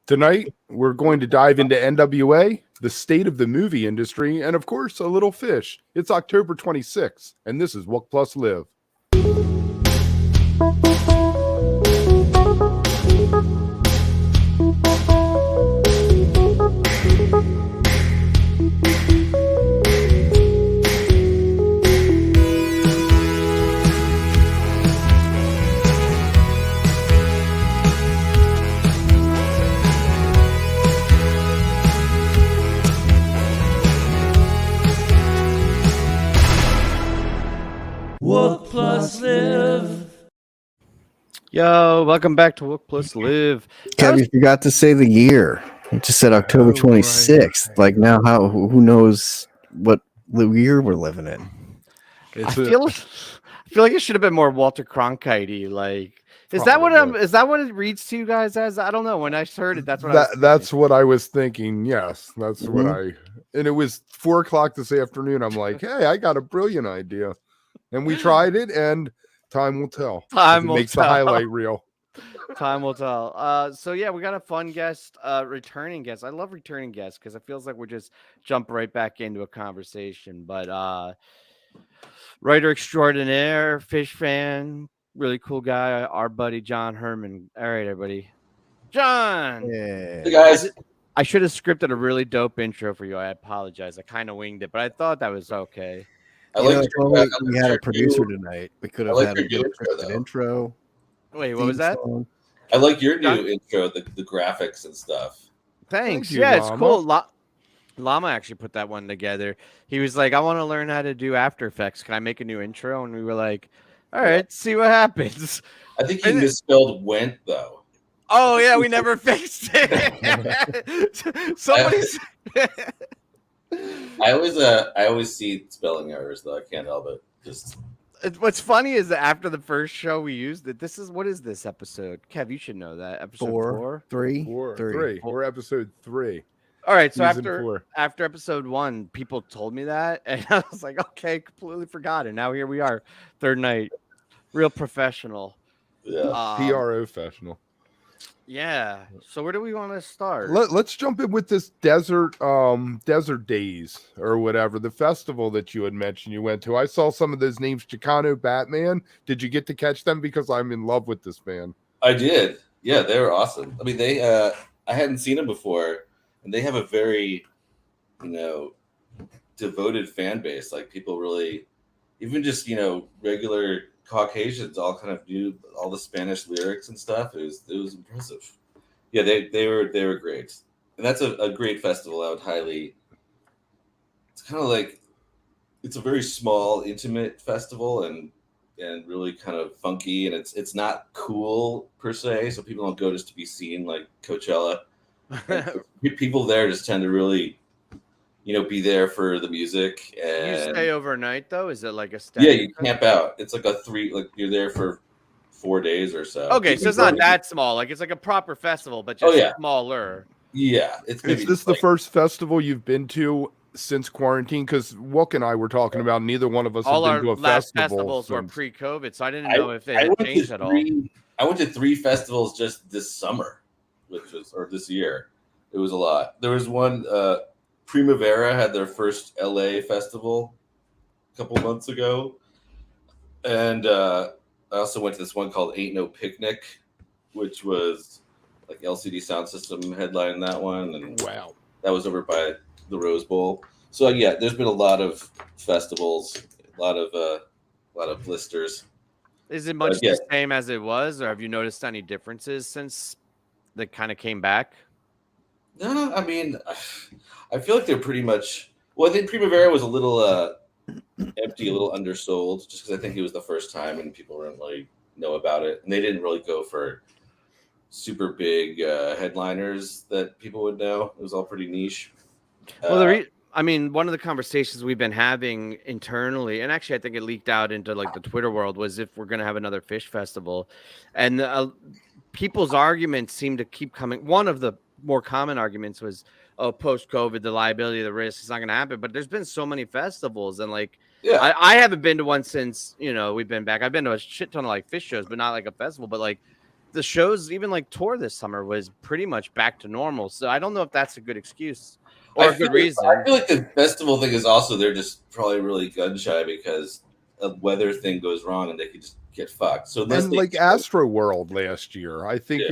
Tonight, we're going to dive into NWA, the state of the movie industry, and of course, a little Phish. It's October 26th, and this is wook+live. wook+live. Yo, welcome back to wook+live. Kev, you forgot to say the year. You just said October 26th. Right. Like now, who knows what year we're living in? I feel like it should have been more Walter Cronkite-y. Like, is that what it reads to you guys as? I don't know. When I heard it, that's what I was thinking. Yes, that's what and it was 4:00 this afternoon. I'm like, hey, I got a brilliant idea. And we tried it, and time will tell. Time will makes tell. the highlight reel. Time will tell. So yeah, we got a fun guest, returning guest. I love returning guests because it feels like we're just jump right back into a conversation. But writer extraordinaire, Phish fan, really cool guy, our buddy Jon Herman. All right, everybody. Jon! Yeah. Hey guys. I should have scripted a really dope intro for you. I apologize. I kind of winged it, but I thought that was okay. We had a producer tonight. We could have had a good intro. Wait, what was that? Song. I like your new intro, the graphics and stuff. Thanks. Thank you, Yeah, it's Llama. cool. Llama actually put that one together. He was like, I want to learn how to do After Effects. Can I make a new intro? And we were like, all right, see what happens. I think you misspelled went though. Oh, yeah, we never fixed it. Somebody's... I always see spelling errors though. I can't help it. Just What's funny is that after the first show we used it. What is this episode? Kev, you should know that. Episode 4? 3? Three. We're episode 3. All right, so Season after episode 1, people told me that, and I was like, okay, completely forgot it. Now here we are, third night, real professional. yeah. PRO professional. Yeah. So where do we want to start? Let's jump in with this desert days or whatever, the festival that you had mentioned you went to. I saw some of those names, Chicano Batman. Did you get to catch them? Because I'm in love with this band. I did. Yeah, they were awesome. I mean, they I hadn't seen them before, and they have a very, devoted fan base. Like people really, even just regular Caucasians all kind of knew all the Spanish lyrics and stuff. It was impressive. Yeah, they were great, and that's a great festival. I would highly. It's kind of like, it's a very small, intimate festival, and really kind of funky, and it's not cool per se. So people don't go just to be seen like Coachella. People there just tend to really, be there for the music. And you stay overnight though? Is it like a stay? Yeah, you camp out. It's like you're there for 4 days or so. Okay, so it's not that small. Like it's like a proper festival, but just smaller. Yeah, Is this the first festival you've been to since quarantine? Because Wook and I were talking about neither one of us All have our been to a last festival festivals were since. pre-COVID, so I didn't know if it had changed at all. I went to 3 festivals just this summer, or this year. It was a lot. There was one. Primavera had their first LA festival a couple months ago, and I also went to this one called Ain't No Picnic, which was like LCD Sound System headline that one, and Wow. that was over by the Rose Bowl. So yeah, there's been a lot of festivals, a lot of blisters. Is it much the same as it was, or have you noticed any differences since they kind of came back? No, I mean, I feel like they're pretty much. Well, I think Primavera was a little empty, a little undersold, just because I think it was the first time and people didn't really know about it, and they didn't really go for super big headliners that people would know. It was all pretty niche. Well, one of the conversations we've been having internally, and actually I think it leaked out into like the Twitter world, was if we're going to have another Phish festival, and people's arguments seem to keep coming. One of the more common arguments was, oh, post-COVID, the liability, the risk, it's not going to happen. But there's been so many festivals, and like, I haven't been to one since we've been back. I've been to a shit ton of like Phish shows, but not like a festival. But like, the shows, even like tour this summer, was pretty much back to normal. So I don't know if that's a good excuse or a good reason. I feel like the festival thing is also they're just probably really gun shy because a weather thing goes wrong and they could just get fucked. So and like Astro World last year, I think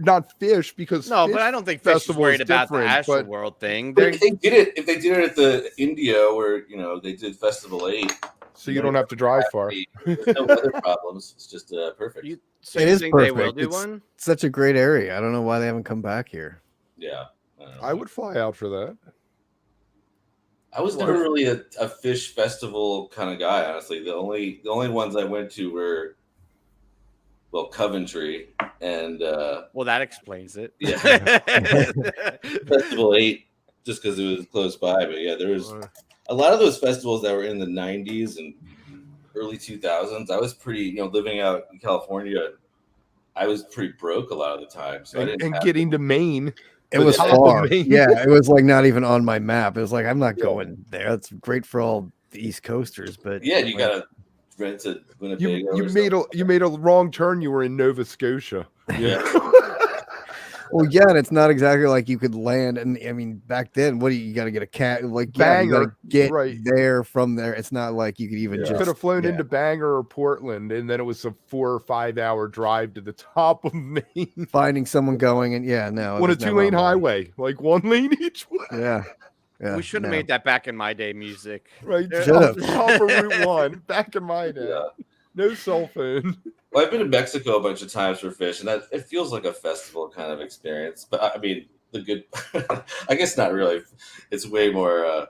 not Phish because no, Phish but I don't think Phish is worried about the Astro World thing. If they did it at the Indio where they did Festival 8, so you don't have to drive far. There's no weather problems. It's just perfect. So it is perfect. They will do one? Such a great area. I don't know why they haven't come back here. Yeah, I would fly out for that. I was never really a Phish festival kind of guy, honestly. The only ones I went to were Coventry and that explains it. Yeah. Festival 8 just because it was close by, but yeah, there was a lot of those festivals that were in the 90s and early 2000s. I was pretty, living out in California, I was pretty broke a lot of the time. So getting to Maine. It was far. Yeah, it was like not even on my map. It was like, I'm not going there. That's great for all the East Coasters, but you gotta rent a Winnebago. You made a wrong turn. You were in Nova Scotia. Yeah. Well, yeah, and it's not exactly like you could land. And I mean, back then, you got to get a cat, you got to get there from there. It's not like you could even just could have flown into Bangor or Portland, and then it was a 4 or 5 hour drive to the top of Maine. Finding someone going, and on a 2-lane highway, like 1 lane each way. Yeah. We should have made that back in my day music. Right. Top of Route 1, back in my day. Yeah. No cell phone. Well, I've been to Mexico a bunch of times for Phish, and it feels like a festival kind of experience. But I mean, the good, I guess not really. It's way more.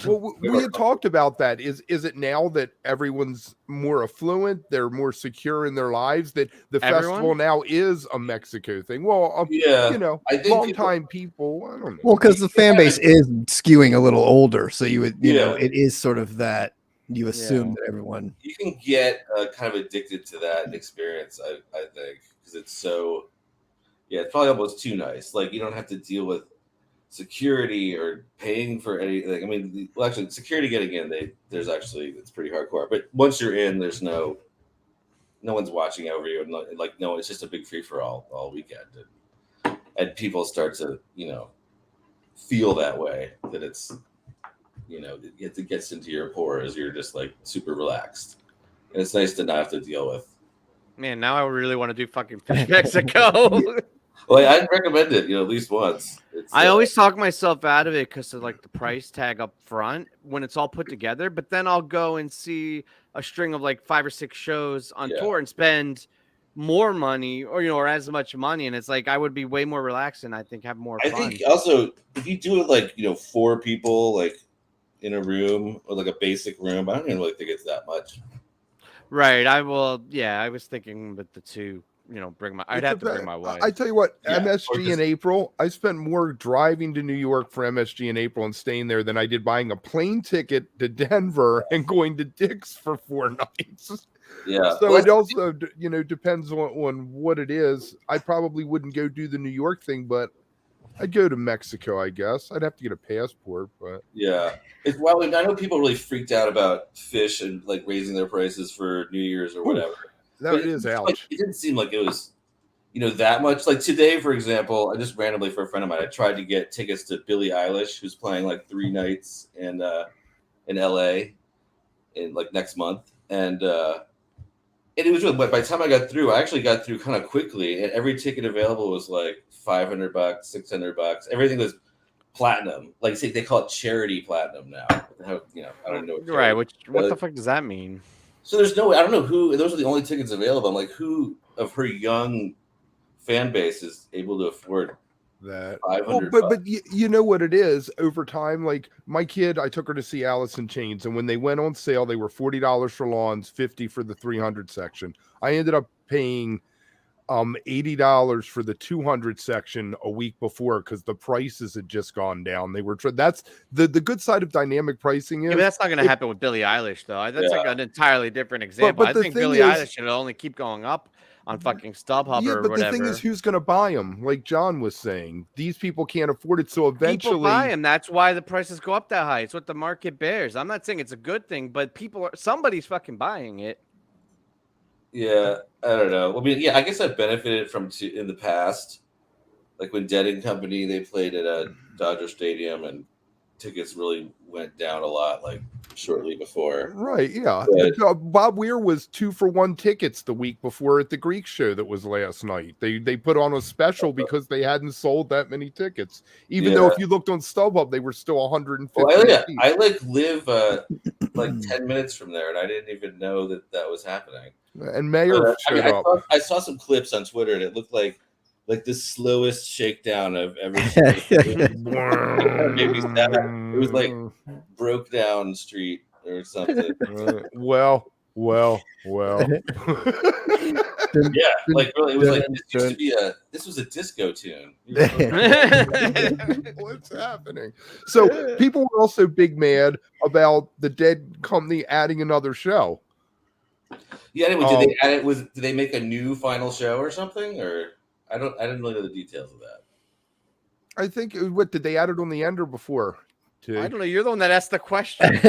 We had talked about that. Is it now that everyone's more affluent, they're more secure in their lives, that the festival now is a Mexico thing? Well, I think long-time people. I don't know. Well, because the fan base is skewing a little older, so you would, it is sort of that. You assume that everyone you can get kind of addicted to that experience. I think because it's so it's probably almost too nice. Like you don't have to deal with security or paying for anything. I mean, actually, security getting in, it's pretty hardcore. But once you're in, there's no one's watching over you, and it's just a big free for all weekend, and people start to feel that way that it's. It gets into your pores. You're just like super relaxed, and it's nice to not have to deal with. Man, now I really want to do fucking Phish Mexico. Well, I'd recommend it. At least once. I always talk myself out of it because of like the price tag up front when it's all put together. But then I'll go and see a string of like 5 or 6 shows on tour and spend more money, or as much money, and it's like I would be way more relaxed and I think have more fun. I think also if you do it 4 people in a room or like a basic room, I don't even really think it's that much. Right. I will. Yeah. I was thinking with the 2, I'd have to bring my wife. I tell you what, MSG in April, I spent more driving to New York for MSG in April and staying there than I did buying a plane ticket to Denver and going to Dick's for 4 nights. Yeah. So it also, depends on what it is. I probably wouldn't go do the New York thing, but I'd go to Mexico, I guess. I'd have to get a passport, but I know people really freaked out about Phish and raising their prices for New Year's or whatever. That is ouch. It didn't seem like it was, that much. Like today, for example, I just randomly for a friend of mine, I tried to get tickets to Billie Eilish, who's playing 3 nights in LA in next month, and it was really, but by the time I got through, I actually got through kind of quickly, and every ticket available was $500, $600. Everything was platinum. They call it charity platinum now. I don't know. Right. What the fuck does that mean? So I don't know who. Those are the only tickets available. I'm like, who of her young fan base is able to afford that? $500. But you know what it is over time. Like my kid, I took her to see Alice in Chains, and when they went on sale, they were $40 for lawns, $50 for the 300 section. I ended up paying $80 for the 200 section a week before because the prices had just gone down. They were that's the good side of dynamic pricing is. Yeah, but that's not going to happen with Billie Eilish though. That's an entirely different example. I think Billie Eilish should only keep going up on fucking StubHub or whatever. But the thing is, who's going to buy them? Like John was saying, these people can't afford it. So eventually, people buy them. That's why the prices go up that high. It's what the market bears. I'm not saying it's a good thing, but somebody's fucking buying it. Yeah, I don't know. I mean, yeah, I guess I've benefited from in the past, like when Dead and Company they played at a Dodger Stadium and tickets really went down a lot, like shortly before. Right, yeah. But, Bob Weir was 2-for-1 tickets the week before at the Greek show that was last night. They put on a special because they hadn't sold that many tickets. Even though if you looked on StubHub, they were still 150. Well, I like live like 10 minutes from there, and I didn't even know that was happening. And Mayor showed up. I saw some clips on Twitter, and it looked like the slowest shakedown I've ever seen. It was like broke down street or something. Well. Yeah, like really, it was like this was a disco tune. What's happening? So people were also big mad about the Dead Company adding another show. Yeah, anyway, did they add it? Did they make a new final show or something? Or I didn't really know the details of that. I think what did they add it on the end or before? I don't know. You're the one that asked the question.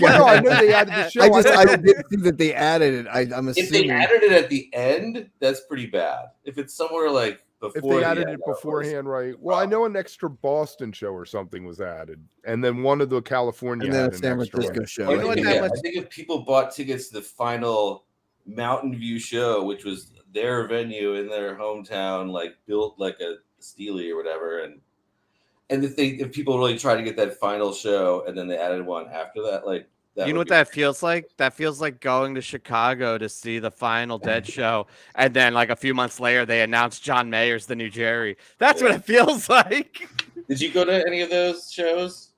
Well, I know they added the show. I didn't see that they added it. I'm assuming if they added it at the end, that's pretty bad. If it's somewhere like before, if they added it beforehand, right? Well, I know an extra Boston show or something was added, and then one of the California and then had a San Francisco show. I think if people bought tickets to the final Mountain View show, which was their venue in their hometown, like built like a Steely or whatever, and if people really tried to get that final show and then they added one after that, like you know what that feels like? That feels like going to Chicago to see the final Dead show, and then like a few months later they announced John Mayer's the new Jerry. That's what it feels like. Did you go to any of those shows?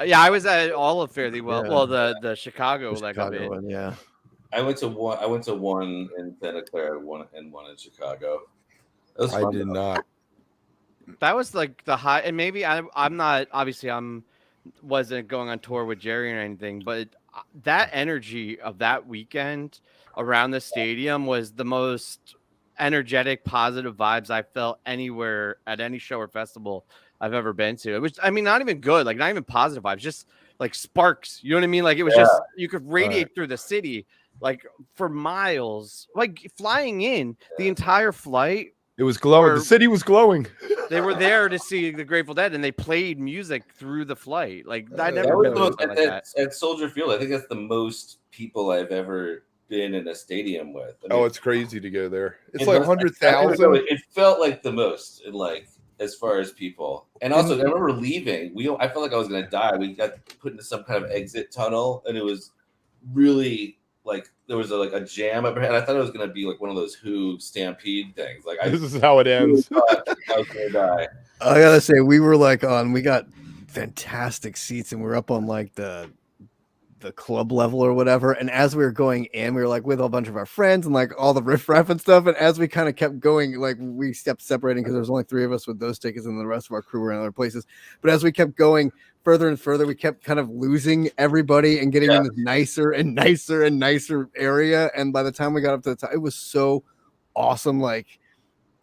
Yeah, I was at all of Fairly Well. Yeah. Well, the Chicago, one, yeah. I went to one in Santa Clara, one in Chicago. I did not. That was like the high, and maybe I'm not, obviously wasn't going on tour with Jerry or anything, but that energy of that weekend around the stadium was the most energetic, positive vibes I felt anywhere at any show or festival I've ever been to. It was, I mean, not even good, like not even positive vibes, just like sparks. You know what I mean? Like it was just, you could radiate through the city like for miles, like flying in the entire flight. It was glowing. The city was glowing. They were there to see the Grateful Dead, and they played music through the flight. Like I never that been was like that. At Soldier Field. I think that's the most people I've ever been in a stadium with. I mean, it's crazy to go there. It's like 100,000. It felt like the most, like as far as people. And also, I remember leaving. I felt like I was gonna die. We got put into some kind of exit tunnel, and it was really like there was a jam up ahead. I thought it was gonna be like one of those Who Stampede things. Like this is how it ends. I was gonna die. I gotta say, we got fantastic seats, and we're up on like the club level or whatever. And as we were going in, we were like with a bunch of our friends and like all the riffraff and stuff. And as we kind of kept going, like we kept separating because there was only 3 of us with those tickets, and the rest of our crew were in other places. But as we kept going further and further, we kept kind of losing everybody and getting in this nicer and nicer and nicer area. And by the time we got up to the top, it was so awesome. Like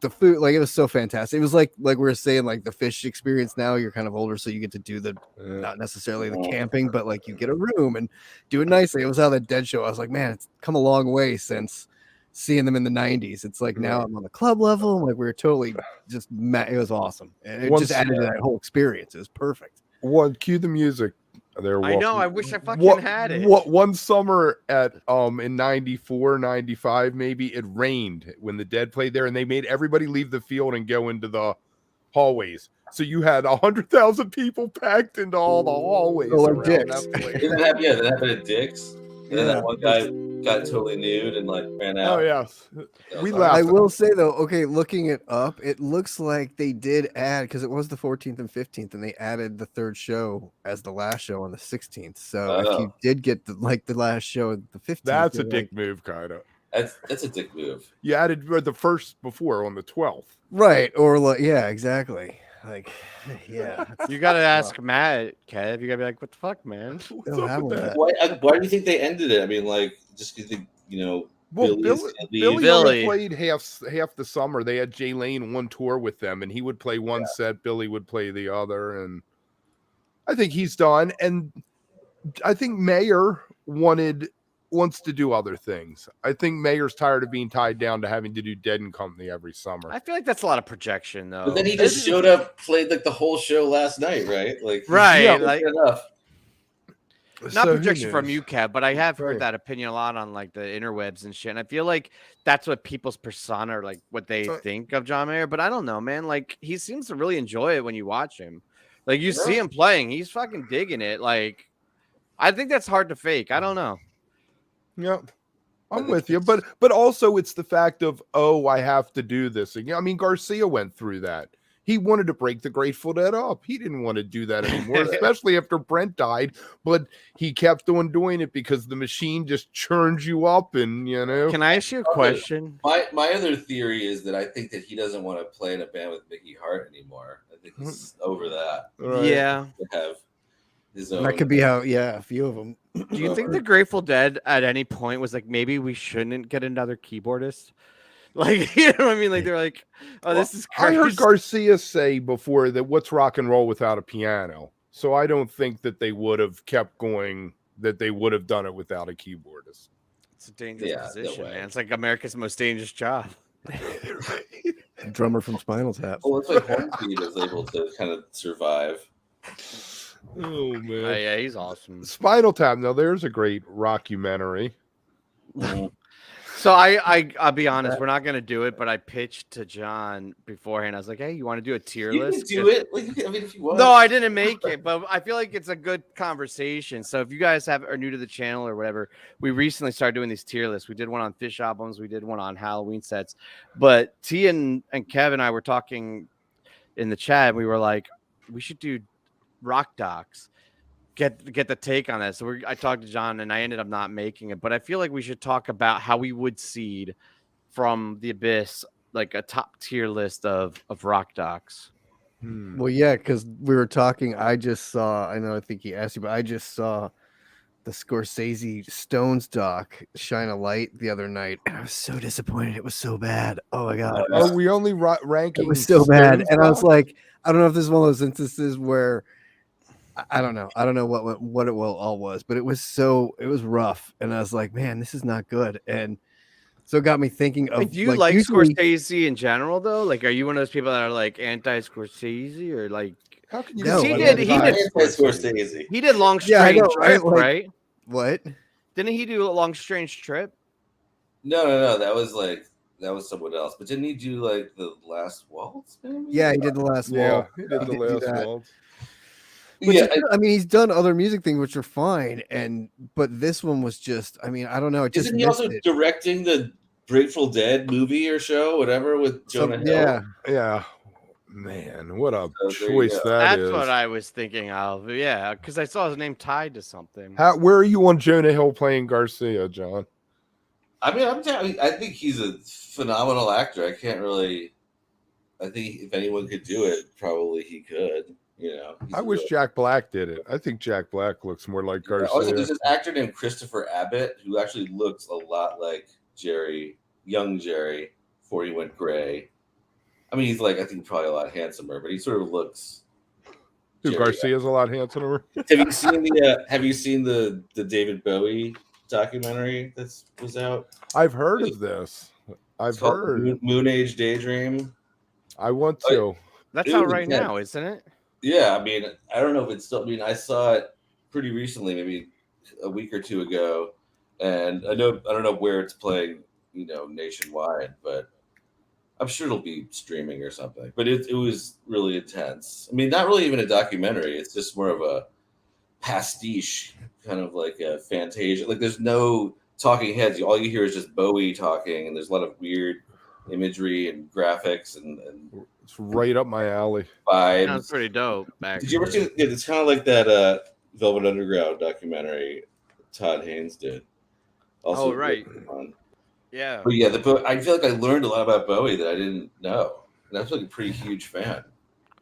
the food, like it was so fantastic. It was like we were saying, like the Phish experience. Now you're kind of older, so you get to do the not necessarily the camping, but like you get a room and do it nicely. It was how the Dead show. I was like, man, it's come a long way since seeing them in the 90s. It's like now I'm on the club level. Like we were totally just it was awesome. And it just added to that whole experience. It was perfect. Cue the music. I know. I wish I fucking had it. One summer at in 94, 95, maybe, it rained when the Dead played there, and they made everybody leave the field and go into the hallways. So you had 100,000 people packed into all the hallways. Like Dick's. That happened at Dick's. And then that one guy got totally nude and like ran out. Oh yes, we laughed. I will say though, okay, looking it up, it looks like they did add, because it was the 14th and 15th, and they added the 3rd show as the last show on the 16th. So if you did get the last show the 15th, that's a dick move, kind of. That's a dick move. You added the first before on the 12th, right? Or like, yeah, exactly. Like, yeah, you gotta ask Matt, Kev. You gotta be like, "What the fuck, man?" Why do you think they ended it? I mean, like, just because Billy only played half the summer. They had Jay Lane on tour with them, and he would play one set, Billy would play the other, and I think he's done. And I think Mayer wanted wants to do other things. I think Mayer's tired of being tied down to having to do Dead and Company every summer. I feel like that's a lot of projection, though. But then he just showed up, played like the whole show last night, right? Like, Right, yeah, like enough. not So who projection from knows? you, Kev, but I have heard Right. that opinion a lot on like the interwebs and shit. And I feel like that's what people's persona, or like what they think of John Mayer. But I don't know, man. Like he seems to really enjoy it when you watch him. Like you see him playing, he's fucking digging it. Like I think that's hard to fake. I don't know. Yeah. I'm with you, but also it's the fact of, oh, I have to do this. And I mean, Garcia went through that. He wanted to break the Grateful Dead up. He didn't want to do that anymore, especially after Brent died. But he kept on doing it because the machine just churns you up, and you know. Can I ask you a question? My other theory is that I think that he doesn't want to play in a band with Mickey Hart anymore. I think he's over that. Right. Yeah. To have his own. That could be how, a few of them. Do you think the Grateful Dead at any point was like, maybe we shouldn't get another keyboardist? Like, you know what I mean? Like, they're like, oh, this is crazy. I heard Garcia say before that what's rock and roll without a piano? So I don't think that they would have kept going, that they would have done it without a keyboardist. It's a dangerous No position, way. man. It's like America's most dangerous job. Drummer from Spinal Tap. Well, it's like Hornbeat is able to kind of survive. Oh man, Yeah, he's awesome. Spinal Tap. Now there's a great rockumentary. So I'll be honest, we're not gonna do it, but I pitched to John beforehand. I was like, hey, you want to do a tier You list? can do it. Like, I mean, if you want. No, I didn't make it, but I feel like it's a good conversation. So if you guys are new to the channel or whatever, we recently started doing these tier lists. We did one on Phish albums, we did one on Halloween sets. But T and Kev and I were talking in the chat, and we were like, we should do rock docs. Get the take on that. So I talked to John, and I ended up not making it. But I feel like we should talk about how we would seed from the abyss, like a top tier list of rock docs. Well, yeah, because we were talking. I just saw. I think he asked you, but I just saw the Scorsese Stones doc, Shine a Light, the other night, and I was so disappointed. It was so bad. Oh my god. Oh, we only ranking. It was so bad, and I was like, I don't know if this is one of those instances where. I don't know. I don't know what it all was, but it was rough, and I was like, man, this is not good. And so it got me thinking of. Do you like usually, Scorsese in general, though? Like, are you one of those people that are like anti-Scorsese, or like? How can you? No, he I did Scorsese. He did Long Yeah, I Strange know, right? Trip, right? What? Didn't he do a Long Strange Trip? No. That was someone else. But didn't he do like the Last Waltz? Maybe? Yeah, he did the last Yeah, wall. he did the do last that. waltz. Which Yeah, I mean, he's done other music things which are fine, but this one was just. I mean, I don't know. It just isn't he also directing the Grateful Dead movie or show, whatever, with Jonah Hill? Yeah. Yeah, man, what a So there you choice go. that That's is. what I was thinking of. Yeah, because I saw his name tied to something. Where are you on Jonah Hill playing Garcia, John? I mean, I think he's a phenomenal actor. I can't really. I think if anyone could do it, probably he could. You know, I wish Jack Black did it. I think Jack Black looks more like Garcia. Also, there's this actor named Christopher Abbott who actually looks a lot like young Jerry, before he went gray. I mean, he's like, I think probably a lot handsomer, but he sort of looks. Dude, Garcia's a lot handsomer. Have you seen the David Bowie documentary that was out? I've heard of this. I've heard Moon Age Daydream. I want to. That's out right now, isn't it? Yeah, I mean, I don't know if it's still. I mean, I saw it pretty recently, maybe a week or two ago, and I don't know where it's playing, nationwide, but I'm sure it'll be streaming or something. But it was really intense. I mean, not really even a documentary. It's just more of a pastiche, kind of like a Fantasia. Like, there's no talking heads. All you hear is just Bowie talking, and there's a lot of weird imagery and graphics and it's right up my alley. Vibes. Sounds pretty dope. Did you ever see it? It's kind of like that Velvet Underground documentary Todd Haynes did. Also, right. Yeah. But yeah, I feel like I learned a lot about Bowie that I didn't know. And I was like a pretty huge fan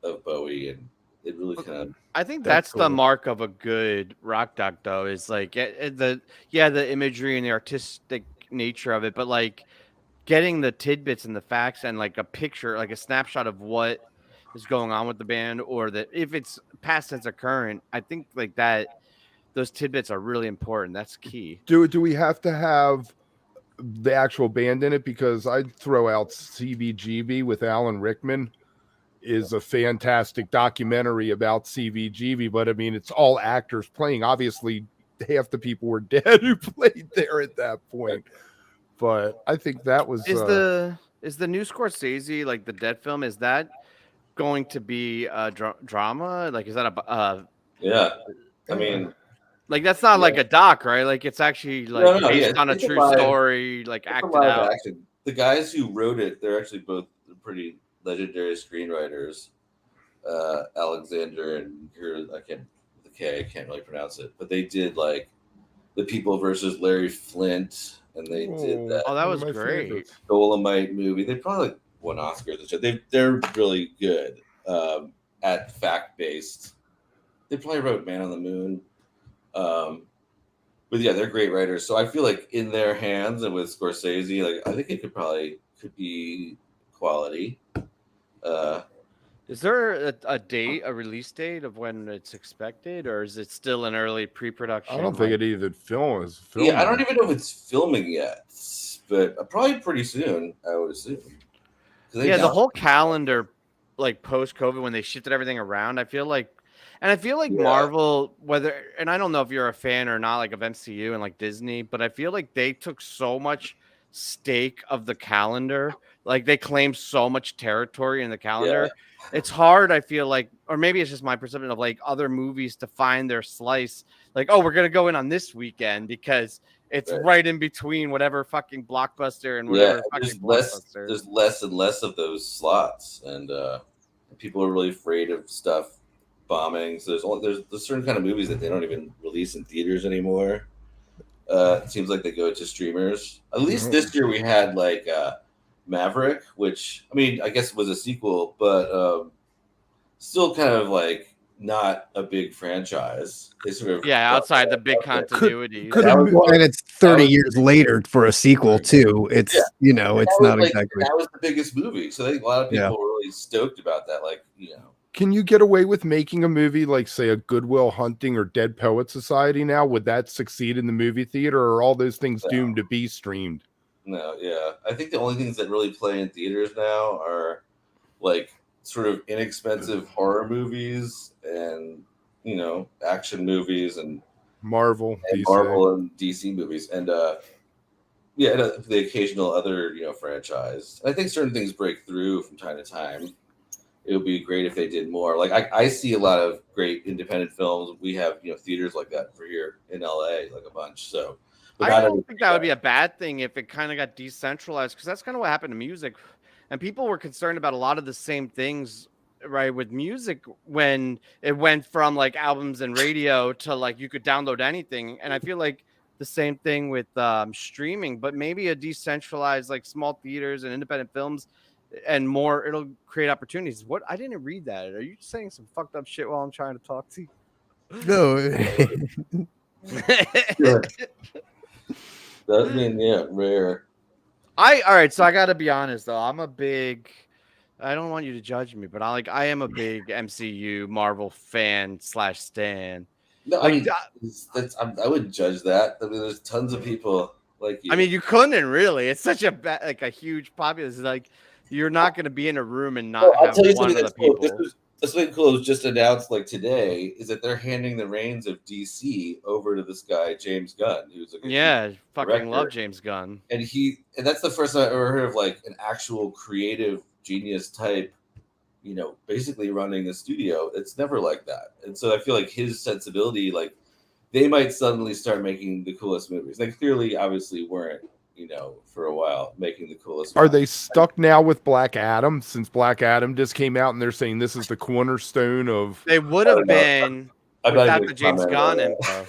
of Bowie, and it really kind of. I think that's the mark of a good rock doc, though, is like the imagery and the artistic nature of it, but like getting the tidbits and the facts and like a picture, like a snapshot of what is going on with the band, or that if it's past tense or current, I think like that those tidbits are really important. That's key. Do we have to have the actual band in it? Because I'd throw out CBGB with Alan Rickman is a fantastic documentary about CBGB, but I mean, it's all actors playing. Obviously, half the people were dead who played there at that point. But I think that was Is the new Scorsese, like the Dead film, is that going to be a drama? Like, is that a Yeah, I mean, like that's not like a doc, right? Like it's actually like based on a it's true story, like acted live out. action. The guys who wrote it, they're actually both pretty legendary screenwriters. Alexander and I can't really pronounce it, but they did like The People versus Larry Flint, and they did that. Oh, that was great. Dolomite movie. They probably like won Oscars and shit. They're really good at fact based. They probably wrote Man on the Moon. But yeah, they're great writers. So I feel like in their hands and with Scorsese, like I think it could be quality. Is there a release date of when it's expected, or is it still an early pre-production? I don't think it even films. Yeah, I don't even know if it's filming yet, but probably pretty soon, I would assume. Yeah, the whole calendar, like post-COVID, when they shifted everything around, I feel like Marvel, and I don't know if you're a fan or not, like of MCU and like Disney, but I feel like they took so much stake of the calendar, like they claimed so much territory in the calendar. Yeah. It's hard, I feel like, or maybe it's just my perception of like other movies to find their slice. Like, oh, we're gonna go in on this weekend because it's right in between whatever fucking blockbuster and whatever fucking blockbuster. There's less and less of those slots, and people are really afraid of stuff bombing. So there's certain kind of movies that they don't even release in theaters anymore. It seems like they go to streamers. At least this year we had like Maverick, which I mean, I guess was a sequel, but still kind of like not a big franchise. They sort of outside the big continuity. And it's 30 years later for a sequel too. It's it's not exactly. That was the biggest movie, so I think a lot of people were really stoked about that. Like, can you get away with making a movie like, say, a Good Will Hunting or Dead Poet Society now? Would that succeed in the movie theater, or are all those things doomed to be streamed? No, yeah. I think the only things that really play in theaters now are like sort of inexpensive horror movies and, action movies and Marvel and DC movies. And the occasional other, franchise. I think certain things break through from time to time. It would be great if they did more. Like I see a lot of great independent films. We have, theaters like that for here in LA, like a bunch. So I don't think that would be a bad thing if it kind of got decentralized, because that's kind of what happened to music. And people were concerned about a lot of the same things, right, with music when it went from like albums and radio to like you could download anything. And I feel like the same thing with streaming, but maybe a decentralized, like small theaters and independent films and more, it'll create opportunities. What? I didn't read that. Are you saying some fucked up shit while I'm trying to talk to you? No. That mean, rare. All right, so I gotta be honest though. I don't want you to judge me, but I am a big MCU Marvel fan / stan. No, I mean, I wouldn't judge that. I mean, there's tons of people like you. I mean, you couldn't really. It's such a huge populace. Like, you're not going to be in a room and not have one of the people. This thing cool was just announced like today is that they're handing the reins of DC over to this guy James Gunn, who's fucking love James Gunn, and that's the first time I've ever heard of like an actual creative genius type, basically running a studio. It's never like that, and so I feel like his sensibility, like they might suddenly start making the coolest movies. They clearly, obviously, weren't. For a while, making the coolest. Are they stuck now with Black Adam, since Black Adam just came out and they're saying this is the cornerstone of? They would have been without the James Gunn info.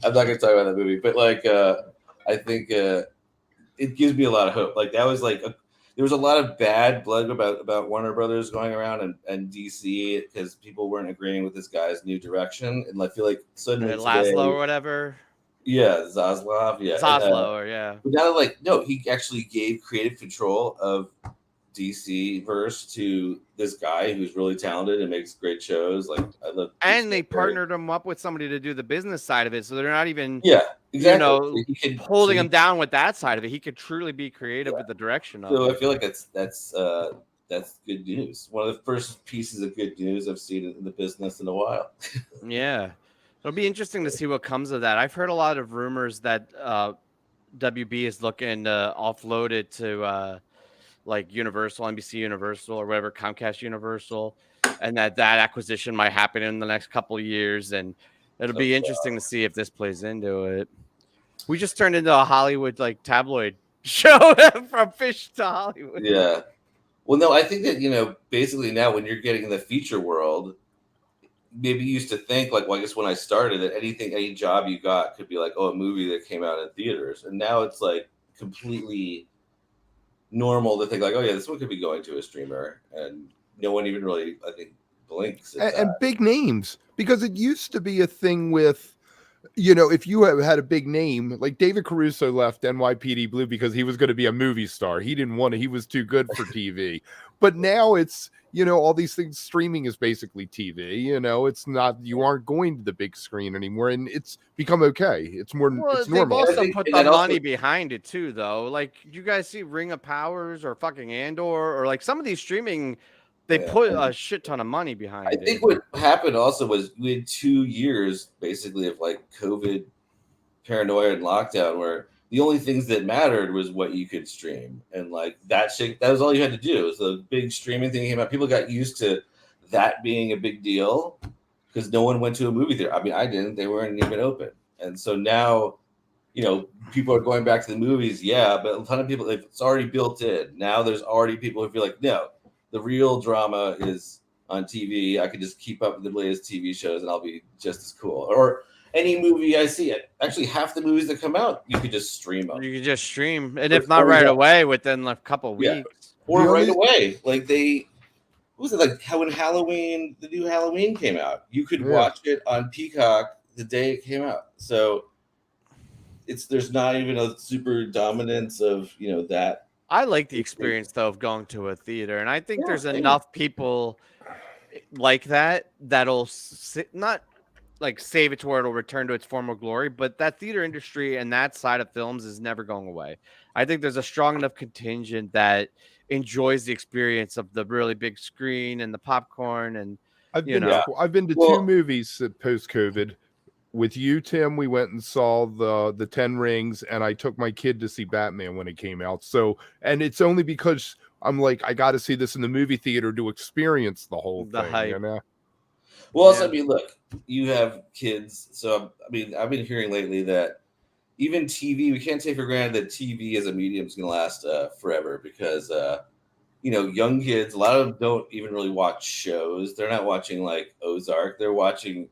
I'm not going to talk about that movie, but like, I think it gives me a lot of hope. Like that was like there was a lot of bad blood about Warner Brothers going around and DC because people weren't agreeing with this guy's new direction, and I feel like suddenly Laszlo or whatever. Yeah, Zaslav. Yeah, Zaslow, yeah. But now, no, he actually gave creative control of DC verse to this guy who's really talented and makes great shows. Like I love, And they partnered him up with somebody to do the business side of it, so they're not even exactly. So holding him down with that side of it. He could truly be creative with the direction of it. So I feel like that's good news. One of the first pieces of good news I've seen in the business in a while. Yeah, it'll be interesting to see what comes of that. I've heard a lot of rumors that WB is looking to offload it to like Universal, NBC Universal, or whatever, Comcast Universal, and that acquisition might happen in the next couple of years. And it'll be interesting to see if this plays into it. We just turned into a Hollywood like tabloid show from Phish to Hollywood. Yeah. Well, no, I think that, basically now when you're getting in the feature world, maybe you used to think like, well, I guess when I started that any job you got could be like, oh, a movie that came out in theaters. And now it's like completely normal to think like, oh yeah, this one could be going to a streamer. And no one even really, I think, blinks. And big names, because it used to be a thing with, if you had a big name, like David Caruso left NYPD Blue because he was going to be a movie star. He didn't want to, he was too good for TV. But now it's, all these things, streaming is basically TV, it's not, you aren't going to the big screen anymore, and it's become okay. It's more, it's normal. They've also put the money behind it too, though. Like, you guys see Ring of Powers or fucking Andor, or like some of these streaming, they put a shit ton of money behind it. I think what happened also was we had 2 years basically of like COVID paranoia and lockdown, where the only things that mattered was what you could stream, and like that shit, that was all you had to do. So the big streaming thing came out. People got used to that being a big deal because no one went to a movie theater. I mean, I didn't. They weren't even open, and so now, people are going back to the movies. Yeah, but a ton of people, it's already built in. Now there's already people who feel like, no, the real drama is on TV. I could just keep up with the latest TV shows and I'll be just as cool. Or any movie I see it. Actually, half the movies that come out, you could just stream them. You could just stream. And if not right away, within a couple weeks. Or right away. Like what was it, like how when Halloween, the new Halloween came out, you could watch it on Peacock the day it came out. So there's not even a super dominance of, that. I like the experience, though, of going to a theater. And I think there's enough people like that'll not like save it to where it'll return to its former glory, but that theater industry and that side of films is never going away. I think there's a strong enough contingent that enjoys the experience of the really big screen and the popcorn. And I've been to 2 movies post-COVID. With you, Tim, we went and saw the 10 Rings, and I took my kid to see Batman when it came out. So, and it's only because I'm like, I got to see this in the movie theater to experience the whole thing. Hype. Well, also, I mean, look, you have kids. So, I mean, I've been hearing lately that even TV, we can't take for granted that TV as a medium is going to last forever because, young kids, a lot of them don't even really watch shows. They're not watching like Ozark. They're watching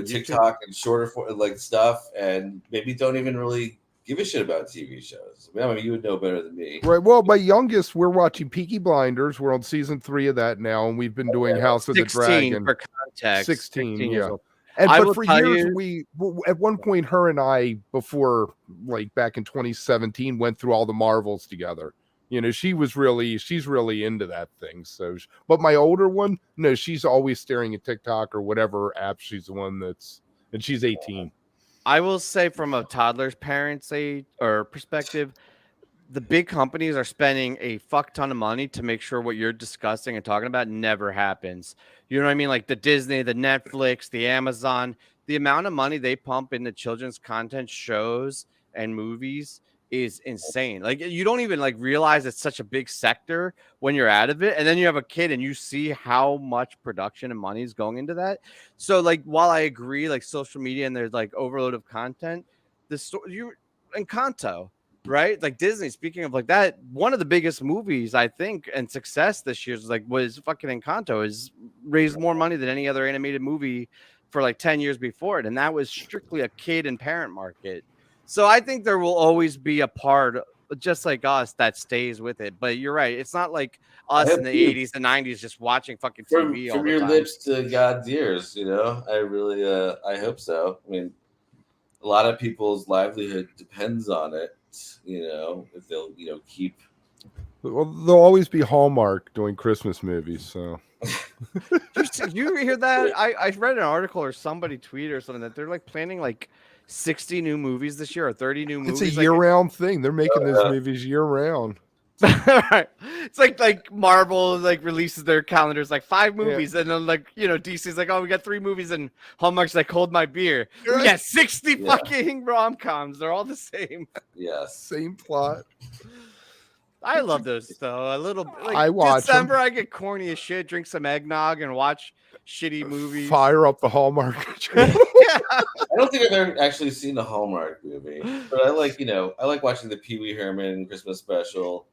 TikTok and shorter like stuff, and maybe don't even really give a shit about TV shows. I mean, you would know better than me. Right. Well, my youngest, we're watching Peaky Blinders. We're on season 3 of that now, and we've been doing House of the Dragon. For context. 16, yeah. But for years, we at one point, her and I, before like back in 2017, went through all the Marvels together. She's really into that thing. So, but my older one, no, she's always staring at TikTok or whatever app. She's the one and she's 18. I will say from a toddler's parents' age or perspective, the big companies are spending a fuck ton of money to make sure what you're discussing and talking about never happens. You know what I mean? Like the Disney, the Netflix, the Amazon, the amount of money they pump into children's content shows and movies is insane. Like you don't even like realize it's such a big sector when you're out of it, and then you have a kid and you see how much production and money is going into that. So like while I agree, like social media and there's like overload of content, you Encanto, right? Like Disney, speaking of like that, one of the biggest movies I think and success this year was fucking Encanto. Is raised more money than any other animated movie for like 10 years before it, and that was strictly a kid and parent market. So I think there will always be a part, just like us, that stays with it. But you're right. It's not like us in the 80s and 90s just watching fucking TV from your lips to God's ears, I really, I hope so. I mean, a lot of people's livelihood depends on it, if they'll, keep Well, there'll always be Hallmark doing Christmas movies. So You hear that? I read an article or somebody tweeted or something that they're like planning like 60 new movies this year or 30 new it's movies. a year-round thing. They're making those movies year-round. Right. It's like Marvel like releases their calendars like 5 movies, and then like DC's like, oh, we got 3 movies, and Hallmark's like, hold my beer. We Right. got 60 fucking rom-coms. They're all the same. Yes. Same plot. I love those though. A little like I watch December, them. I get corny as shit, drink some eggnog, and watch shitty movies. Fire up the Hallmark channel. Yeah. I don't think I've ever actually seen a Hallmark movie, but I like watching the Pee Wee Herman Christmas special,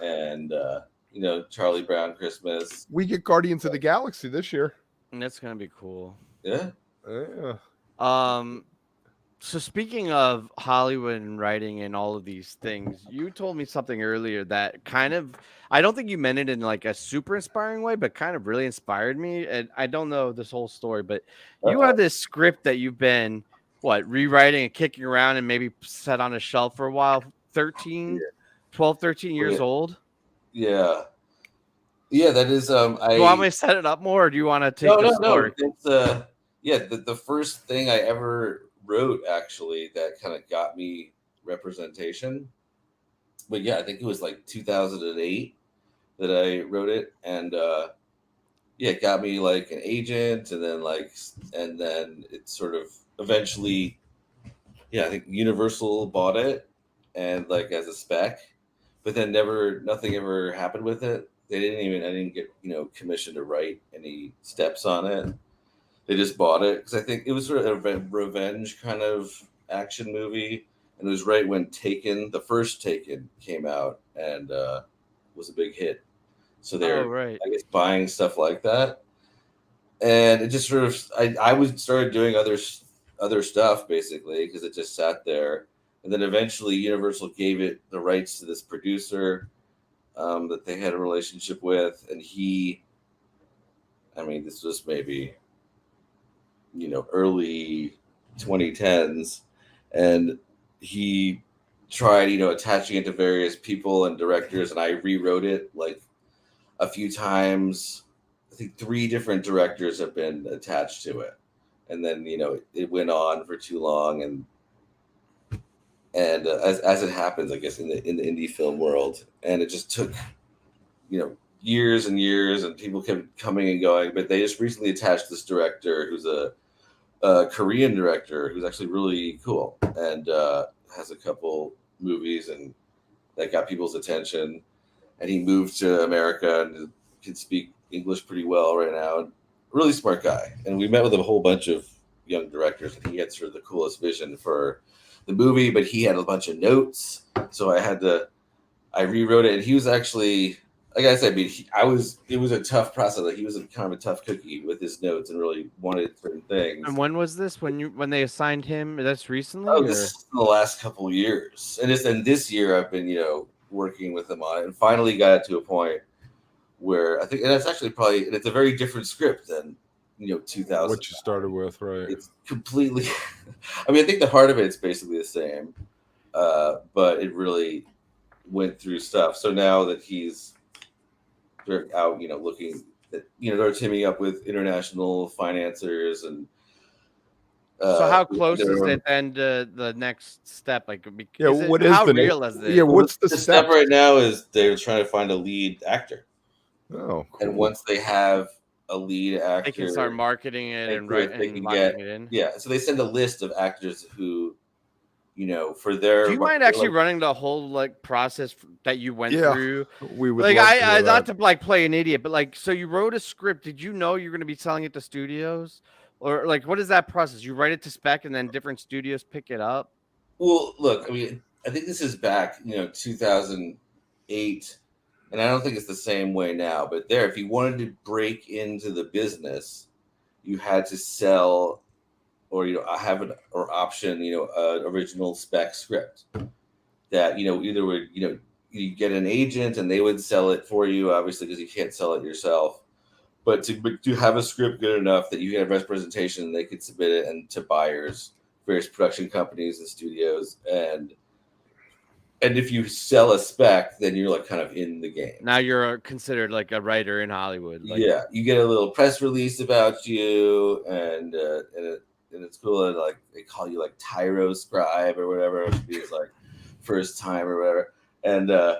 and Charlie Brown Christmas. We get Guardians of the Galaxy this year. And that's gonna be cool. Yeah. Yeah. So speaking of Hollywood and writing and all of these things, you told me something earlier that kind of, I don't think you meant it in like a super inspiring way, but kind of really inspired me. And I don't know this whole story, but you have this script that you've been rewriting and kicking around and maybe set on a shelf for a while, 13 years old. Yeah. Yeah, that is. Do you want me to set it up more, or do you want to take the story? It's the first thing I ever wrote, actually, that kind of got me representation. But yeah, I think it was like 2008 that I wrote it, and it got me like an agent, and then it sort of eventually, I think Universal bought it and like as a spec, but then nothing ever happened with it. I didn't get commissioned to write any steps on it. They just bought it because I think it was sort of a revenge kind of action movie, and it was right when the first Taken came out and was a big hit. So they're I guess buying stuff like that, and it just sort of I started doing other stuff basically because it just sat there, and then eventually Universal gave it the rights to this producer that they had a relationship with, and this was maybe early 2010s, and he tried attaching it to various people and directors, and I rewrote it like a few times. I think 3 different directors have been attached to it, and then it went on for too long, and as it happens, I guess, in the indie film world, and it just took years and years, and people kept coming and going. But they just recently attached this director who's a Korean director who's actually really cool and has a couple movies and that got people's attention. And he moved to America and can speak English pretty well right now. Really smart guy. And we met with a whole bunch of young directors, and he had sort of the coolest vision for the movie, but he had a bunch of notes. So I rewrote it, and he was actually, like I said, it was a tough process. Like, he was kind of a tough cookie with his notes and really wanted certain things. And when was this? When they assigned him? That's recently? Oh, this is in the last couple of years. And this year I've been, working with him on it, and finally got it to a point where I think, and it's actually and it's a very different script than 2000. What you started with, right? It's completely. I think the heart of it's basically the same, but it really went through stuff. So now that they're out, looking at, they're teaming up with international financiers, and so how close is it then to the next step? Like, what is how the real is it? Yeah, what's the step right now? Is they're trying to find a lead actor. Oh, cool. And once they have a lead actor, they can start marketing it and locking it in. Yeah, so they send a list of actors who, for their. Do you mind actually running the whole process that you went through? We would I not to play an idiot, but so you wrote a script. Did you know you're going to be selling it to studios, or what is that process? You write it to spec, and then different studios pick it up. Well, look, I think this is back, 2008. And I don't think it's the same way now, but if you wanted to break into the business, you had to sell or, have option, an original spec script that, either would, you get an agent and they would sell it for you, obviously, because you can't sell it yourself. But to have a script good enough that you get representation and they could submit it and to buyers, various production companies and studios. And and if you sell a spec, then you're like kind of in the game. Now you're considered like a writer in Hollywood. Like, Yeah, you get a little press release about you, and it's cool. And like they call you like Tyro Scribe or whatever, which means like first time or whatever. And I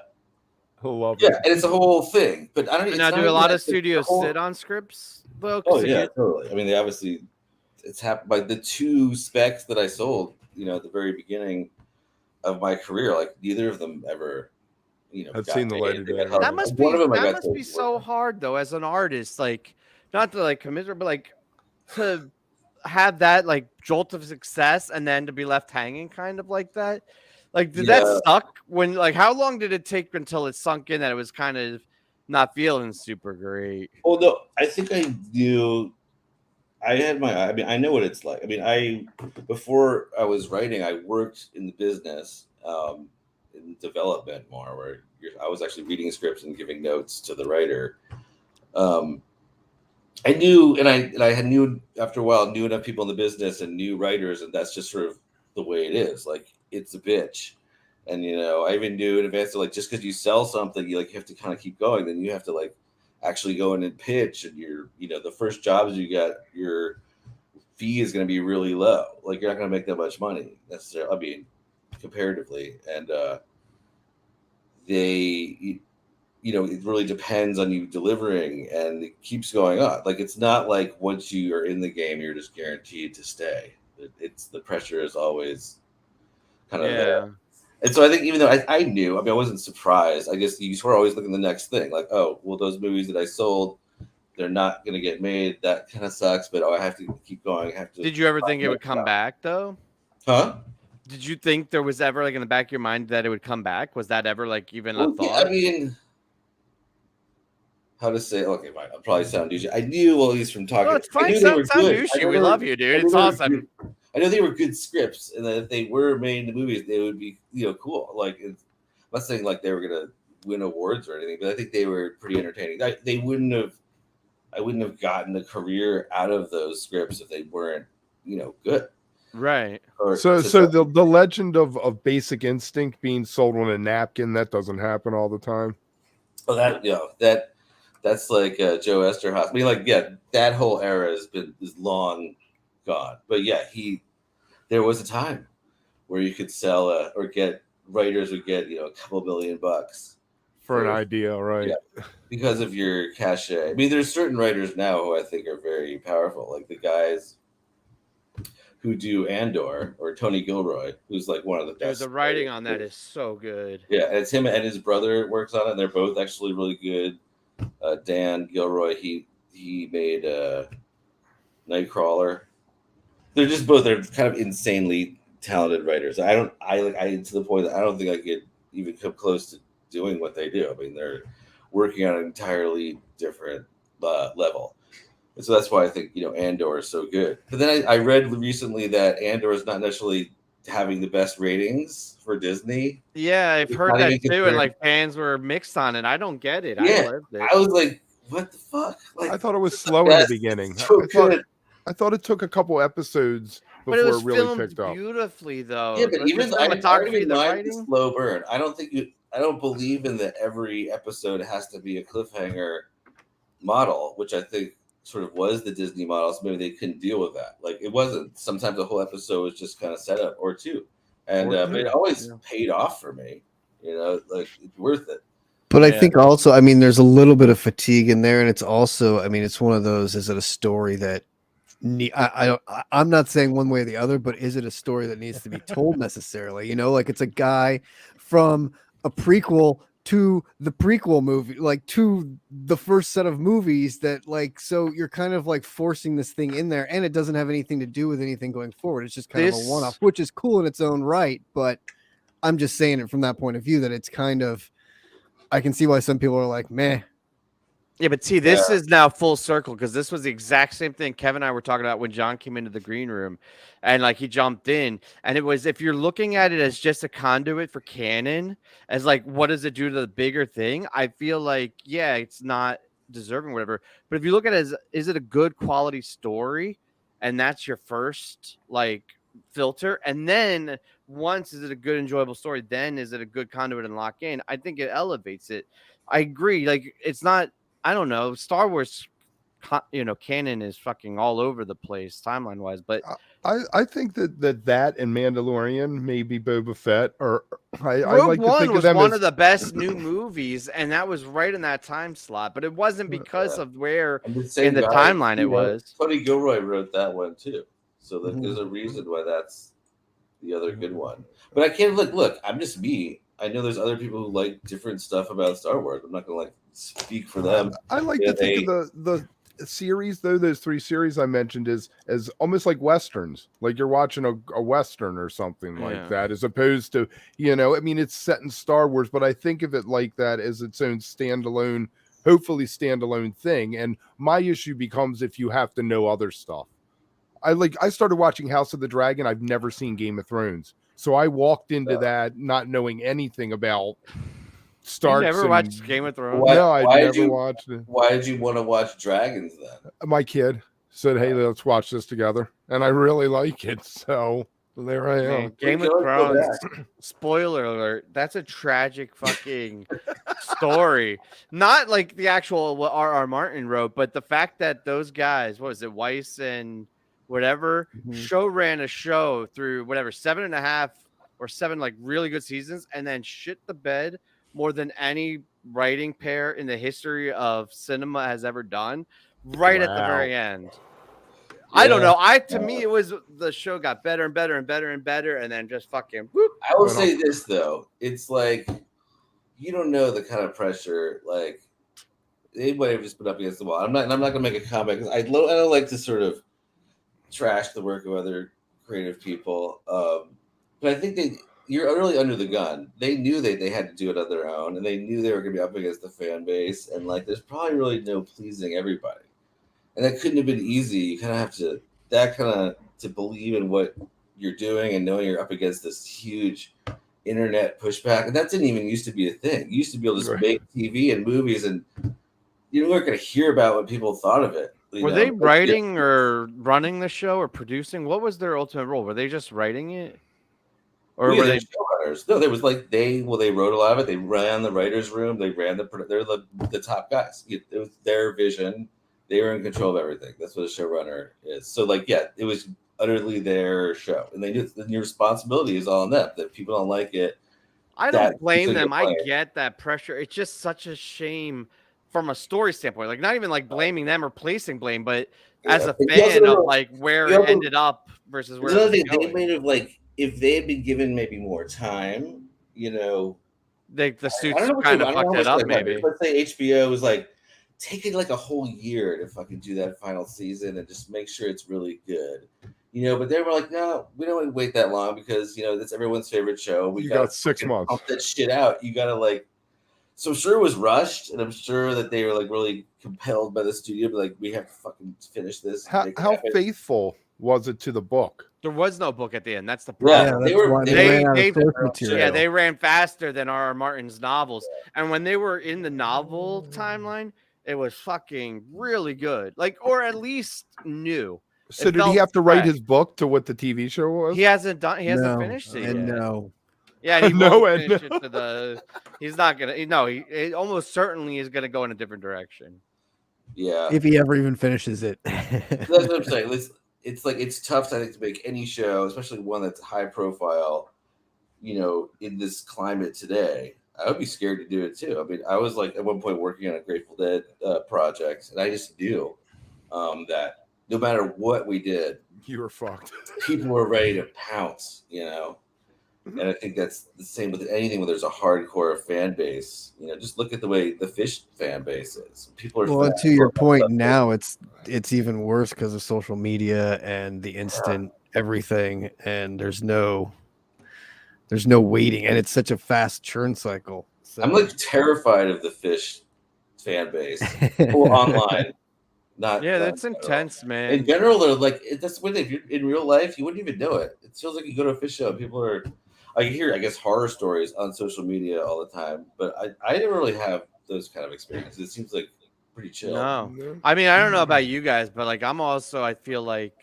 love yeah, it. and it's a whole thing. But I don't. now, do a lot of studios sit on scripts though? Oh yeah, totally. I mean, they obviously it's happened. Like the 2 specs that I sold, at the very beginning of my career, like neither of them ever, I've got seen the light made. of They day. got That hard- must one be of them I that got must to be work so on. hard though, as an artist. Like, not to like commiserate, but like to have that like jolt of success and then to be left hanging, kind of like that. Like, did that Yeah. suck? When like, how long did it take until it sunk in that it was kind of not feeling super great? Well, no, I think I knew. I mean, I know what it's like. I mean, before I was writing, I worked in the business, in development more, where I was actually reading scripts and giving notes to the writer. I knew, and I had knew after a while, knew enough people in the business and new writers, and that's just sort of the way it is. Like, it's a bitch. And I even knew in advance that like just because you sell something, you have to kind of keep going. Then you have to like actually go in and pitch, and the first jobs you get, your fee is going to be really low. Like, you're not going to make that much money necessarily. I mean, comparatively, and it really depends on you delivering, and it keeps going on. Like, it's not like once you are in the game, you're just guaranteed to stay. It's the pressure is always kind of there. And so I think even though I knew, I mean, I wasn't surprised. I guess you sort of always look at the next thing, like, oh, well, those movies that I sold, they're not going to get made. That kind of sucks, but I have to keep going. I have to. Did you ever think it would come back though? Huh? Did you think there was ever like in the back of your mind that it would come back? Was that ever like even a Well, yeah, thought? I mean, how to say? Okay, fine. I'll probably sound douchey. I knew, well, at least from talking. No, it's I fine. knew they were Sound good. douchey. We love you, dude. It's awesome. I know they were good scripts, and that if they were made into movies, they would be, cool. Like, I'm not saying like they were gonna win awards or anything, but I think they were pretty entertaining. I wouldn't have gotten a career out of those scripts if they weren't, good. Right. So the legend of Basic Instinct being sold on a napkin, that doesn't happen all the time. Oh, that's like Joe Esterhaus. I mean, like, yeah, that whole era is long gone. But yeah, there was a time where you could sell or get writers would get a couple $1 million for an idea, right? Yeah, because of your cachet. I mean, there's certain writers now who I think are very powerful, like the guys who do Andor, or Tony Gilroy, who's like one of the best. Dude, the writing on that is so good. Yeah, and it's him and his brother works on it. And they're both actually really good. Dan Gilroy, he made Nightcrawler. They're kind of insanely talented writers. I to the point that I don't think I could even come close to doing what they do. I mean, they're working on an entirely different level. And so that's why I think, Andor is so good. But then I read recently that Andor is not necessarily having the best ratings for Disney. Yeah, I've heard that too, and like fans were mixed on it. I don't get it. Yeah, I lived it. I was like, what the fuck? Like, I thought it was slow in the beginning. So I thought it took a couple episodes before but it was really filmed picked up. beautifully, though. Yeah, but even I cinematography, the mind writing. the slow burn. I don't believe in that every episode has to be a cliffhanger model, which I think sort of was the Disney model. So maybe they couldn't deal with that. Like, it wasn't. Sometimes the whole episode was just kind of set up or two, and but it always paid off for me. Like, it's worth it. But I think also, I mean, there's a little bit of fatigue in there, and it's also, I mean, it's one of those. Is it a story that I'm not saying one way or the other, but is it a story that needs to be told necessarily? Like, it's a guy from a prequel to the prequel movie, like to the first set of movies that, like, so you're kind of like forcing this thing in there, and it doesn't have anything to do with anything going forward. It's just kind of a one-off, which is cool in its own right. But I'm just saying it from that point of view that it's kind of, I can see why some people are like, meh. Yeah, but see, this is now full circle, because this was the exact same thing Kevin and I were talking about when John came into the green room, and like he jumped in, and it was, if you're looking at it as just a conduit for canon, as like, what does it do to the bigger thing? I feel like, yeah, it's not deserving, whatever. But if you look at it as, is it a good quality story? And that's your first like filter. And then once, is it a good, enjoyable story? Then is it a good conduit and lock in? I think it elevates it. I agree. Like, it's not, I don't know, Star Wars, canon is fucking all over the place timeline wise, but I think that and Mandalorian, maybe Boba Fett, or I Rogue like to One think of was them one as of the best new movies, and that was right in that time slot. But it wasn't because of where And the same in the guy, timeline it was. Tony Gilroy wrote that one too, so Mhm. there's a reason why that's the other good one. But I can't look. I'm just me. I know there's other people who like different stuff about Star Wars. I'm not gonna like speak for them. I like Yeah, to think of the series, though, those 3 series I mentioned, as almost like westerns, like you're watching a western or something Yeah. like that, as opposed to, I mean, it's set in Star Wars, but I think of it like that as its own standalone, hopefully standalone thing. And my issue becomes if you have to know other stuff. I started watching House of the Dragon. I've never seen Game of Thrones, so I walked into that not knowing anything about Starks. You never watched Game of Thrones? No, I never watched it. Why did you want to watch Dragons then? My kid said, "Hey, let's watch this together," and I really like it. So there I am. Man, Game of Thrones. Spoiler alert. That's a tragic fucking story. Not like the actual what R.R. Martin wrote, but the fact that those guys, what was it, Weiss and whatever, ran a show through whatever 7.5 or 7 like really good seasons, and then shit the bed more than any writing pair in the history of cinema has ever done. Right at the very end. Yeah. I don't know. To me, it was the show got better and better and better and better, and then just fucking whoop. I will say this though, it's like you don't know the kind of pressure like they might have just put up against the wall. I'm not gonna make a comment because I don't like to sort of trash the work of other creative people, but I think you're really under the gun. They knew they had to do it on their own, and they knew they were gonna be up against the fan base, and like there's probably really no pleasing everybody. And that couldn't have been easy. You kind of have to believe in what you're doing and knowing you're up against this huge internet pushback. And that didn't even used to be a thing. You used to be able to just make TV and movies, and you weren't going to hear about what people thought of it. Were they writing or running the show or producing? What was their ultimate role? Were they just writing it? Or were they showrunners? No, there was like they wrote a lot of it. They ran the writer's room. They ran they're the top guys. It was their vision. They were in control of everything. That's what a showrunner is. So, like, yeah, it was utterly their show, and they knew your responsibility is all on them. That people don't like it. I don't blame them. I get that pressure. It's just such a shame from a story standpoint. Like, not even like blaming them or placing blame, but as a fan of like where it ended up versus where. Another thing, they might have like if they had been given maybe more time, the suits kind of fucked it up. Maybe let's say HBO was like. Taking like a whole year to fucking do that final season and just make sure it's really good, but they were like, no, we don't want to wait that long because that's everyone's favorite show. We got 6 months. Pump that shit out. You gotta so I'm sure it was rushed, and I'm sure that they were like really compelled by the studio, but like we have to fucking finish this. How faithful was it to the book? There was no book at the end. That's the problem. Yeah, they ran faster than R.R. Martin's novels, and when they were in the novel timeline. It was fucking really good, or at least new. So did he have to write his book to what the TV show was? He hasn't finished it yet. No. Yeah, he won't finish it to the. He's not gonna. No, he almost certainly is gonna go in a different direction. Yeah, if he ever even finishes it. That's what I'm saying. It's tough, I think, to make any show, especially one that's high profile. In this climate today. I would be scared to do it too. I mean, I was like at one point working on a Grateful Dead project, and I just knew that no matter what we did, you were fucked. People were ready to pounce, And I think that's the same with anything when there's a hardcore fan base. Just look at the way the Phish fan base is. People are. Well, to your point, now it's even worse because of social media and the instant everything, and there's no waiting, and it's such a fast churn cycle. So. I'm like terrified of the Phish fan base online. That's intense, man. In general, they're like that's when if you're in real life, you wouldn't even know it. It feels like you go to a Phish show, people are. I hear, I guess, horror stories on social media all the time, but I didn't really have those kind of experiences. It seems like pretty chill. No, I mean I don't know about you guys, but like I feel like.